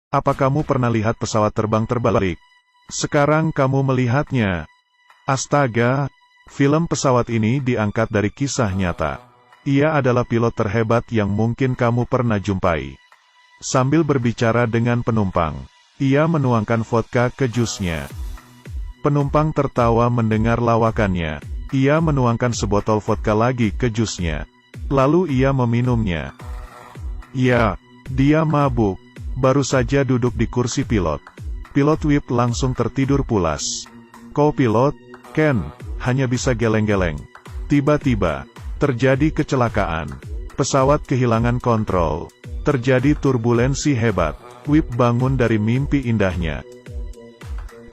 Apa kamu pernah lihat pesawat terbang terbalik? Sekarang kamu melihatnya. Astaga, film pesawat ini diangkat dari kisah nyata. Ia adalah pilot terhebat yang mungkin kamu pernah jumpai. Sambil berbicara dengan penumpang, ia menuangkan vodka ke jusnya. Penumpang tertawa mendengar lawakannya. Ia menuangkan sebotol vodka lagi ke jusnya. Lalu ia meminumnya. Ya, dia mabuk. Baru saja duduk di kursi pilot. Pilot Whip langsung tertidur pulas. Co-pilot, Ken, hanya bisa geleng-geleng. Tiba-tiba, terjadi kecelakaan. Pesawat kehilangan kontrol. Terjadi turbulensi hebat. Whip bangun dari mimpi indahnya.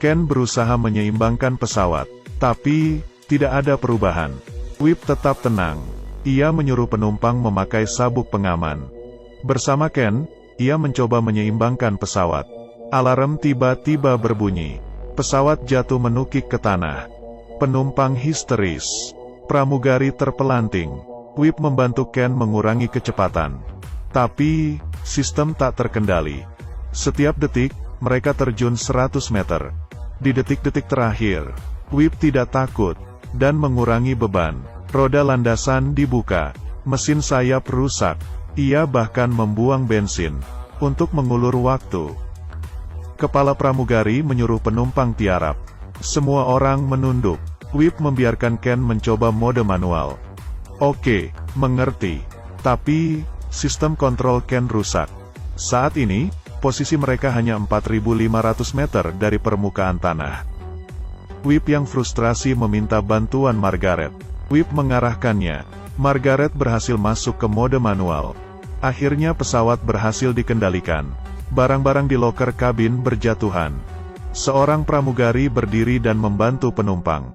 Ken berusaha menyeimbangkan pesawat. Tapi, tidak ada perubahan. Whip tetap tenang. Ia menyuruh penumpang memakai sabuk pengaman. Bersama Ken, ia mencoba menyeimbangkan pesawat. Alarm tiba-tiba berbunyi. Pesawat jatuh menukik ke tanah. Penumpang histeris. Pramugari terpelanting. Whip membantu Ken mengurangi kecepatan. Tapi, sistem tak terkendali. Setiap detik, mereka terjun 100 meter. Di detik-detik terakhir, Whip tidak takut, dan mengurangi beban. Roda landasan dibuka. Mesin sayap rusak. Ia bahkan membuang bensin. Untuk mengulur waktu. Kepala pramugari menyuruh penumpang tiarap. Semua orang menunduk. Whip membiarkan Ken mencoba mode manual. Oke, mengerti. Tapi, sistem kontrol Ken rusak. Saat ini, posisi mereka hanya 4.500 meter dari permukaan tanah. Whip yang frustrasi meminta bantuan Margaret. Whip mengarahkannya. Margaret berhasil masuk ke mode manual. Akhirnya pesawat berhasil dikendalikan. Barang-barang di loker kabin berjatuhan. Seorang pramugari berdiri dan membantu penumpang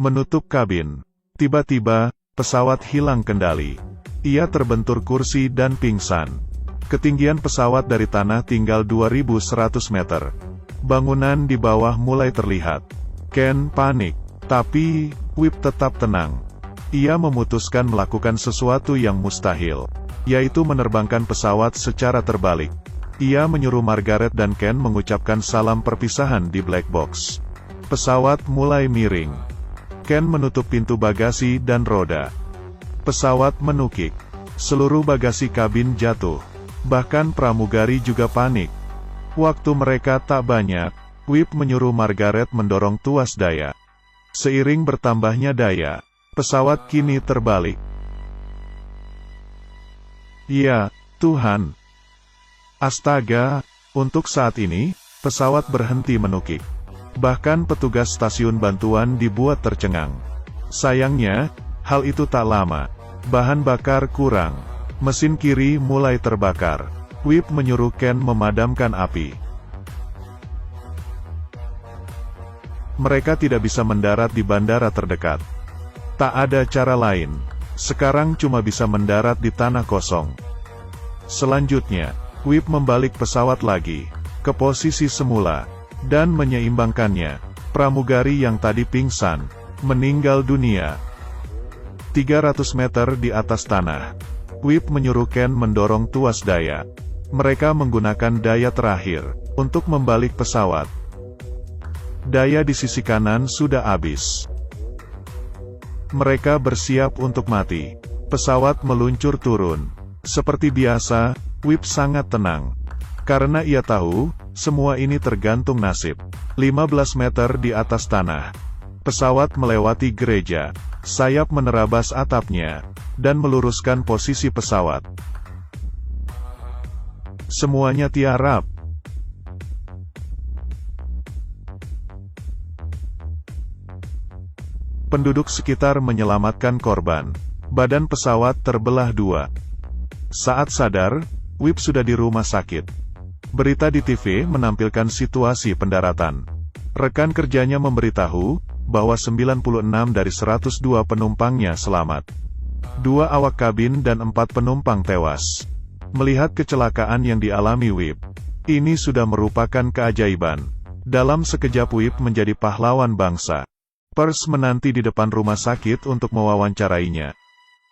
menutup kabin. Tiba-tiba, pesawat hilang kendali. Ia terbentur kursi dan pingsan. Ketinggian pesawat dari tanah tinggal 2.100 meter. Bangunan di bawah mulai terlihat. Ken panik. Tapi, Whip tetap tenang. Ia memutuskan melakukan sesuatu yang mustahil, yaitu menerbangkan pesawat secara terbalik. Ia menyuruh Margaret dan Ken mengucapkan salam perpisahan di black box. Pesawat mulai miring. Ken menutup pintu bagasi dan roda. Pesawat menukik. Seluruh bagasi kabin jatuh. Bahkan pramugari juga panik. Waktu mereka tak banyak, Whip menyuruh Margaret mendorong tuas daya. Seiring bertambahnya daya, pesawat kini terbalik. Ya, Tuhan. Astaga, untuk saat ini, pesawat berhenti menukik. Bahkan petugas stasiun bantuan dibuat tercengang. Sayangnya, hal itu tak lama. Bahan bakar kurang. Mesin kiri mulai terbakar. Whip menyuruh Ken memadamkan api. Mereka tidak bisa mendarat di bandara terdekat. Tak ada cara lain. Sekarang cuma bisa mendarat di tanah kosong. Selanjutnya, Whip membalik pesawat lagi ke posisi semula dan menyeimbangkannya. Pramugari yang tadi pingsan meninggal dunia. 300 meter di atas tanah. Whip menyuruh Ken mendorong tuas daya. Mereka menggunakan daya terakhir untuk membalik pesawat. Daya di sisi kanan sudah habis. Mereka bersiap untuk mati. Pesawat meluncur turun. Seperti biasa, Whip sangat tenang. Karena ia tahu, semua ini tergantung nasib. 15 meter di atas tanah. Pesawat melewati gereja. Sayap menerabas atapnya, dan meluruskan posisi pesawat. Semuanya tiarap. Penduduk sekitar menyelamatkan korban. Badan pesawat terbelah dua. Saat sadar, Whip sudah di rumah sakit. Berita di TV menampilkan situasi pendaratan. Rekan kerjanya memberitahu bahwa 96 dari 102 penumpangnya selamat. 2 awak kabin dan 4 penumpang tewas. Melihat kecelakaan yang dialami Whip, ini sudah merupakan keajaiban. Dalam sekejap Whip menjadi pahlawan bangsa. Pers menanti di depan rumah sakit untuk mewawancarainya.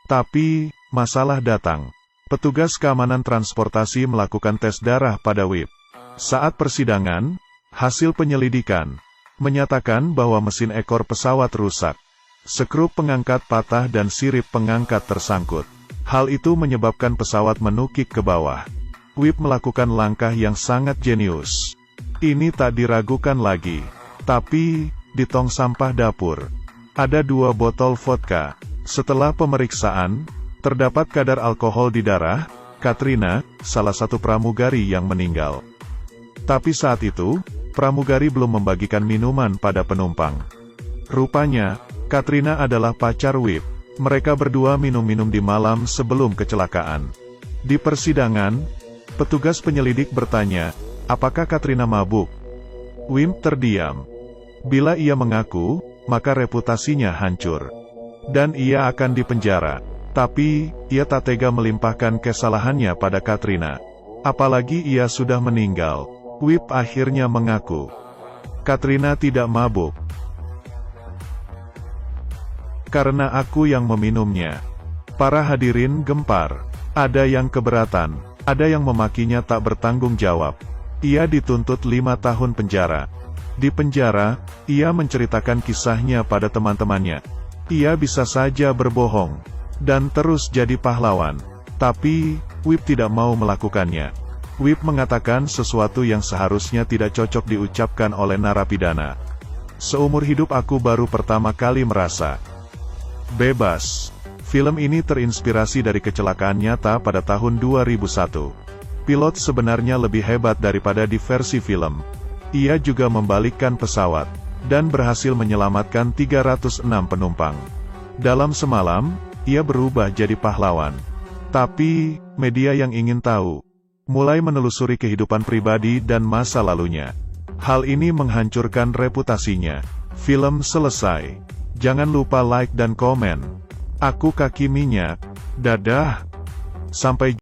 Tapi, masalah datang. Petugas keamanan transportasi melakukan tes darah pada Whip. Saat persidangan, hasil penyelidikan menyatakan bahwa mesin ekor pesawat rusak. Skrup pengangkat patah dan sirip pengangkat tersangkut. Hal itu menyebabkan pesawat menukik ke bawah. Wip melakukan langkah yang sangat jenius. Ini tak diragukan lagi. Tapi, di tong sampah dapur, ada 2 botol vodka. Setelah pemeriksaan, terdapat kadar alkohol di darah Katrina, salah satu pramugari yang meninggal. Tapi saat itu, pramugari belum membagikan minuman pada penumpang. Rupanya, Katrina adalah pacar Wip. Mereka berdua minum-minum di malam sebelum kecelakaan. Di persidangan, petugas penyelidik bertanya, apakah Katrina mabuk? Wip terdiam. Bila ia mengaku, maka reputasinya hancur. Dan ia akan dipenjara. Tapi, ia tak tega melimpahkan kesalahannya pada Katrina. Apalagi ia sudah meninggal. Wip akhirnya mengaku, Katrina tidak mabuk. Karena aku yang meminumnya. Para hadirin gempar. Ada yang keberatan. Ada yang memakinya tak bertanggung jawab. Ia dituntut 5 tahun penjara. Di penjara, ia menceritakan kisahnya pada teman-temannya. Ia bisa saja berbohong dan terus jadi pahlawan. Tapi, Wip tidak mau melakukannya. Wip mengatakan sesuatu yang seharusnya tidak cocok diucapkan oleh narapidana. Seumur hidup aku baru pertama kali merasa bebas. Film ini terinspirasi dari kecelakaan nyata pada tahun 2001. Pilot sebenarnya lebih hebat daripada di versi film. Ia juga membalikkan pesawat dan berhasil menyelamatkan 306 penumpang. Dalam semalam, ia berubah jadi pahlawan. Tapi, media yang ingin tahu mulai menelusuri kehidupan pribadi dan masa lalunya. Hal ini menghancurkan reputasinya. Film selesai. Jangan lupa like dan komen. Aku Kaki Minyak. Dadah. Sampai